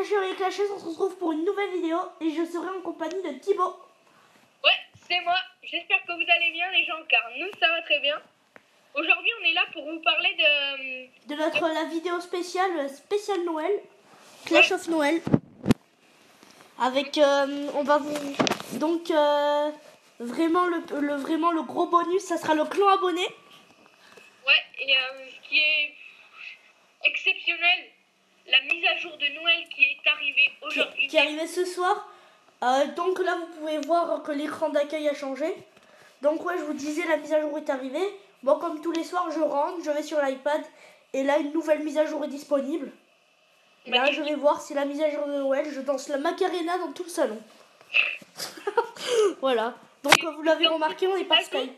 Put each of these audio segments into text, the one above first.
Clashers et Clashers, on se retrouve pour une nouvelle vidéo et je serai en compagnie de Thibaut. Ouais, c'est moi. J'espère que vous allez bien les gens, car nous ça va très bien. Aujourd'hui on est là pour vous parler de... La vidéo spéciale Noël, Clash of Noël. Avec, on va vous... Donc, vraiment le gros bonus, ça sera le clan abonné. Ouais, et ce qui est exceptionnel, la mise à jour de Noël qui est arrivée aujourd'hui. Qui est arrivée ce soir. Donc là, vous pouvez voir que l'écran d'accueil a changé. Donc ouais, je vous disais, la mise à jour est arrivée. Bon, comme tous les soirs, je rentre, je vais sur l'iPad. Et là, une nouvelle mise à jour est disponible. Là, je vais voir si la mise à jour de Noël, je danse la Macarena dans tout le salon. Voilà. Donc, vous l'avez remarqué, on est par Skype.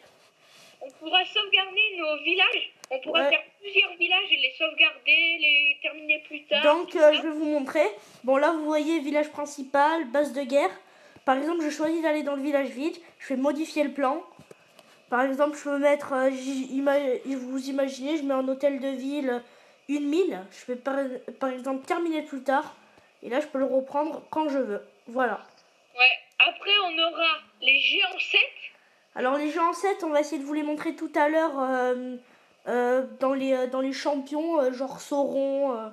On pourra sauvegarder nos villages. On pourra faire plusieurs villages et les sauvegarder, les terminer plus tard. Donc, je vais vous montrer. Bon, là, vous voyez village principal, base de guerre. Par exemple, je choisis d'aller dans le village vide. Je vais modifier le plan. Par exemple, je peux mettre, vous imaginez, je mets un hôtel de ville, une mine. Je vais par exemple terminer plus tard. Et là, je peux le reprendre quand je veux. Voilà. Ouais, après on aura les jeux en 7. Alors, les jeux en 7, on va essayer de vous les montrer tout à l'heure dans les champions, genre Sauron.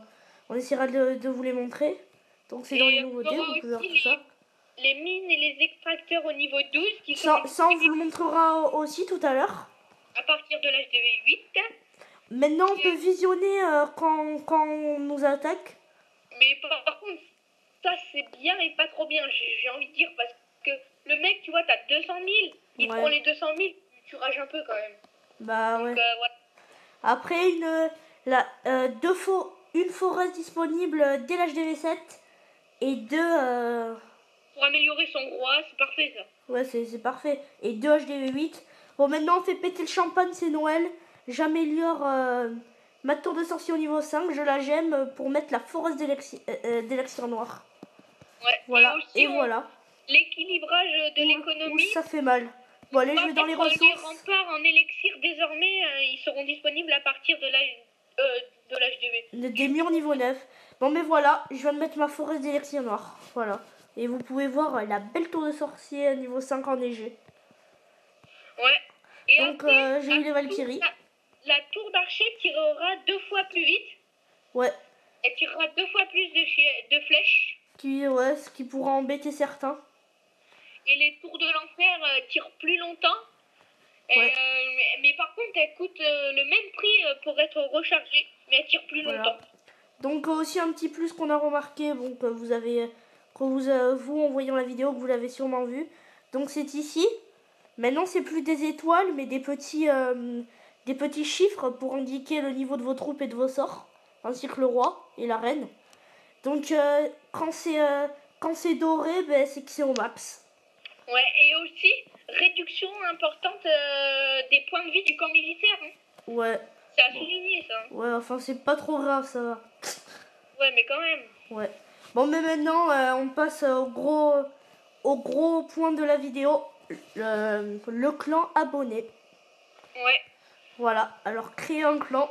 On essaiera de vous les montrer. Donc, c'est dans les nouveautés, vous pouvez voir tout ça. Les mines et les extracteurs au niveau 12 qui ça, on vous le montrera aussi tout à l'heure. À partir de l'âge de 8. Maintenant, on peut visionner quand on nous attaque. Mais par contre, ça c'est bien et pas trop bien, j'ai envie de dire, parce que le mec, tu vois, t'as 200 000, il prend les 200 000, tu rages un peu quand même. Bah donc, ouais. Voilà. Après, une forêt disponible dès l'âge de 7 et deux... Pour améliorer son roi, c'est parfait ça. Ouais, c'est parfait. Et 2 HDV8. Bon, maintenant on fait péter le champagne, c'est Noël. J'améliore ma tour de sorcier au niveau 5. Je la gemme pour mettre la forest d'élixir noir. Ouais, voilà. Et voilà. L'équilibrage de l'économie. Ça fait mal. Bon, allez, je vais dans les ressources. Les remparts en élixir, désormais, ils seront disponibles à partir de l'âge des murs niveau 9. Bon, mais voilà, je viens de mettre ma forest d'élixir noir. Voilà. Et vous pouvez voir la belle tour de sorcier niveau 5 enneigée. Ouais. Et donc, j'ai eu les Valkyries. La tour d'archer tirera 2 fois plus vite. Ouais. Elle tirera 2 fois plus de flèches. Ce qui pourra embêter certains. Et les tours de l'enfer tirent plus longtemps. Ouais. Mais par contre, elles coûtent le même prix pour être rechargées. Mais elles tirent plus longtemps. Donc, aussi un petit plus qu'on a remarqué, bon, que vous avez... vous, en voyant la vidéo, que vous l'avez sûrement vu. Donc, c'est ici. Maintenant, c'est plus des étoiles, mais des petits chiffres pour indiquer le niveau de vos troupes et de vos sorts, ainsi que le roi et la reine. Donc, quand c'est doré, ben, c'est que c'est au max. Ouais, et aussi, réduction importante des points de vie du camp militaire. Hein. Ouais. C'est à souligner, ça. Ouais, enfin, c'est pas trop grave, ça va. Ouais, mais quand même. Ouais. Bon, mais maintenant, on passe au gros point de la vidéo. Le clan abonné. Ouais. Voilà, alors créer un clan.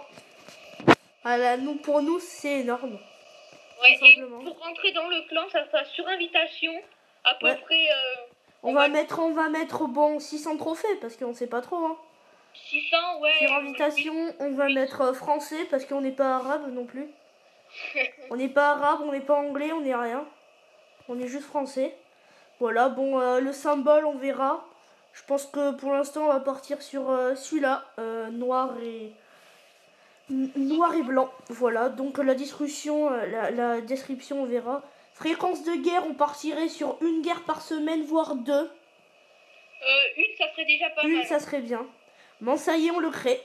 Voilà, pour nous, c'est énorme. Ouais, et pour rentrer dans le clan, ça sera sur invitation. À peu près. On va mettre bon 600 trophées parce qu'on sait pas trop. Hein. 600, ouais. Sur invitation, on va mettre français parce qu'on n'est pas arabe non plus. On n'est pas arabe, on n'est pas anglais, on n'est rien. On est juste français. Voilà, bon, le symbole, on verra. Je pense que pour l'instant, on va partir sur celui-là, noir et blanc. Voilà, donc la description, on verra. Fréquence de guerre, on partirait sur une guerre par semaine, voire 2. Une, ça serait déjà pas mal. Une, ça serait bien. Bon, ça y est, on le crée.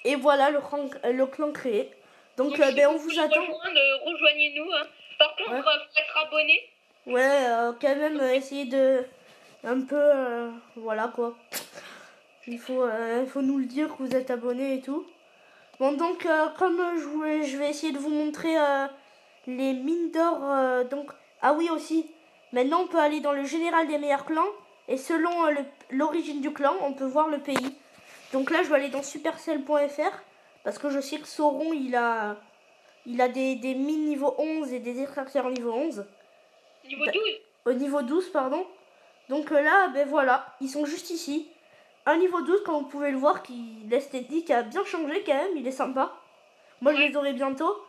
Et voilà, le clan créé. Donc, ben, on vous attend. Rejoignez-nous. Hein. Par contre, faut être abonné. Ouais, quand même, essayer de... Un peu... voilà, quoi. Il faut nous le dire que vous êtes abonnés et tout. Bon, donc, comme je vais essayer de vous montrer les mines d'or. Donc, ah oui, aussi. Maintenant, on peut aller dans le général des meilleurs clans. Et selon l'origine du clan, on peut voir le pays. Donc là, je vais aller dans supercell.fr. Parce que je sais que Sauron, il a il a des mines niveau 11 et des extracteurs niveau 11. Niveau 12. Niveau 12, pardon. Donc là, ben voilà, ils sont juste ici. Un niveau 12, comme vous pouvez le voir, l'esthétique a bien changé quand même, il est sympa. Moi, je les aurai bientôt.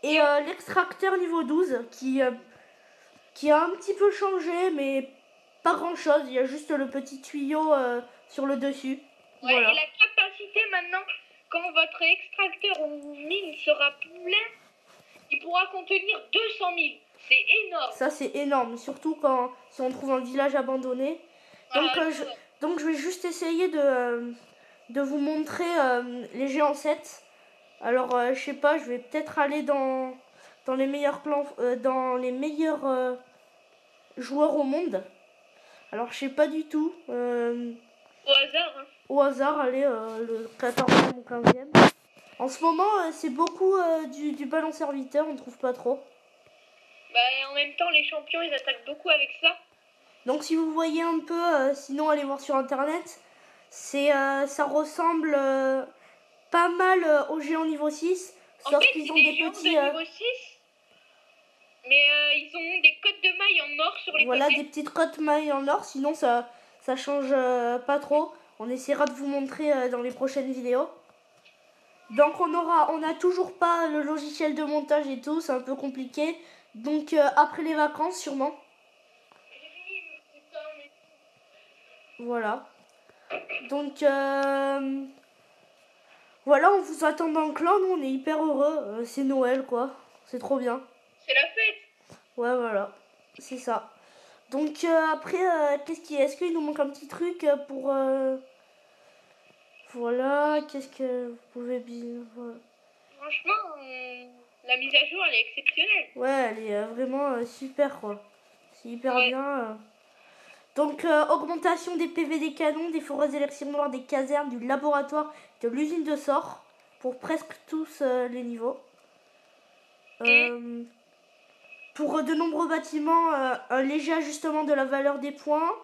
Et l'extracteur niveau 12, qui a un petit peu changé, mais pas grand-chose. Il y a juste le petit tuyau sur le dessus. Ouais, voilà. Et la capacité maintenant, quand votre extracteur ou mine sera plein, il pourra contenir 200 000. C'est énorme. Ça, c'est énorme, surtout si on trouve un village abandonné. Donc, je vais juste essayer de vous montrer les géants 7. Alors, je sais pas, je vais peut-être aller dans les meilleurs clans, dans les meilleurs joueurs au monde. Alors, je sais pas du tout. Au hasard, hein. Au hasard, allez, le 14e ou 15e. En ce moment, c'est beaucoup du ballon serviteur, on trouve pas trop. Bah, en même temps, les champions, ils attaquent beaucoup avec ça. Donc, si vous voyez un peu, sinon, allez voir sur Internet. Ça ressemble pas mal aux géants niveau 6. Sauf qu'ils ont des petits... niveau 6, mais ils ont des cotes de mailles en or sur les côtés. Voilà, des petites cotes mailles en or. Sinon, ça change pas trop. On essaiera de vous montrer dans les prochaines vidéos. Donc, on a toujours pas le logiciel de montage et tout. C'est un peu compliqué. Donc, après les vacances, sûrement. Voilà. Donc, voilà, on vous attend dans le clan. Nous, on est hyper heureux. C'est Noël, quoi. C'est trop bien. C'est la fête. Ouais, voilà. C'est ça. Donc, après, est-ce qu'il nous manque un petit truc pour... Voilà, qu'est-ce que vous pouvez bien... Voilà. Franchement, la mise à jour, elle est exceptionnelle. Ouais, elle est vraiment super, quoi. C'est hyper bien. Donc, augmentation des PV des canons, des forêts élections noires, des casernes, du laboratoire, de l'usine de sort, pour presque tous les niveaux. Pour de nombreux bâtiments, un léger ajustement de la valeur des points.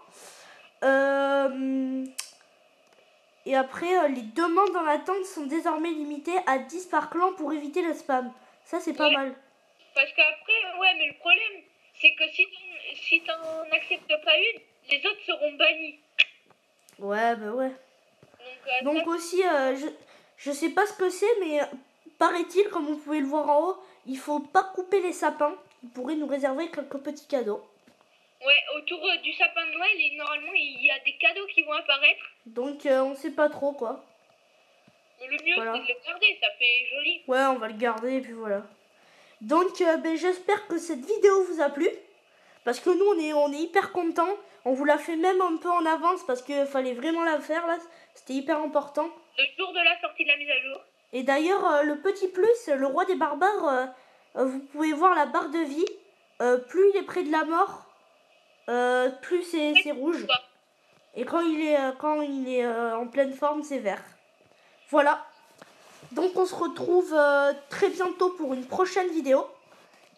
Et après, les demandes en attente sont désormais limitées à 10 par clan pour éviter le spam. Ça, c'est pas mal. Parce qu'après, ouais, mais le problème, c'est que si t'en acceptes pas une, les autres seront bannis. Ouais, bah ouais. Donc aussi, je sais pas ce que c'est, mais paraît-il, comme vous pouvez le voir en haut, il faut pas couper les sapins. Ils pourraient nous réserver quelques petits cadeaux. Ouais, autour du sapin de Noël, et normalement, il y a des cadeaux qui vont apparaître. Donc, on sait pas trop, quoi. Mais le mieux, c'est de le garder, ça fait joli. Ouais, on va le garder, et puis voilà. Donc, j'espère que cette vidéo vous a plu. Parce que nous, on est hyper contents. On vous l'a fait même un peu en avance, parce qu'il fallait vraiment la faire, là. C'était hyper important. Le jour de la sortie de la mise à jour. Et d'ailleurs, le petit plus, le roi des barbares, vous pouvez voir la barre de vie. Plus il est près de la mort, plus c'est rouge. Et quand il est en pleine forme, c'est vert. Voilà. Donc on se retrouve très bientôt pour une prochaine vidéo.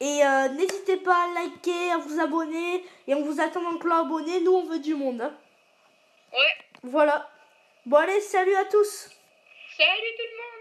Et n'hésitez pas à liker, à vous abonner. Et on vous attend dans le clan abonné. Nous, on veut du monde. Hein. Ouais. Voilà. Bon allez, salut à tous. Salut tout le monde.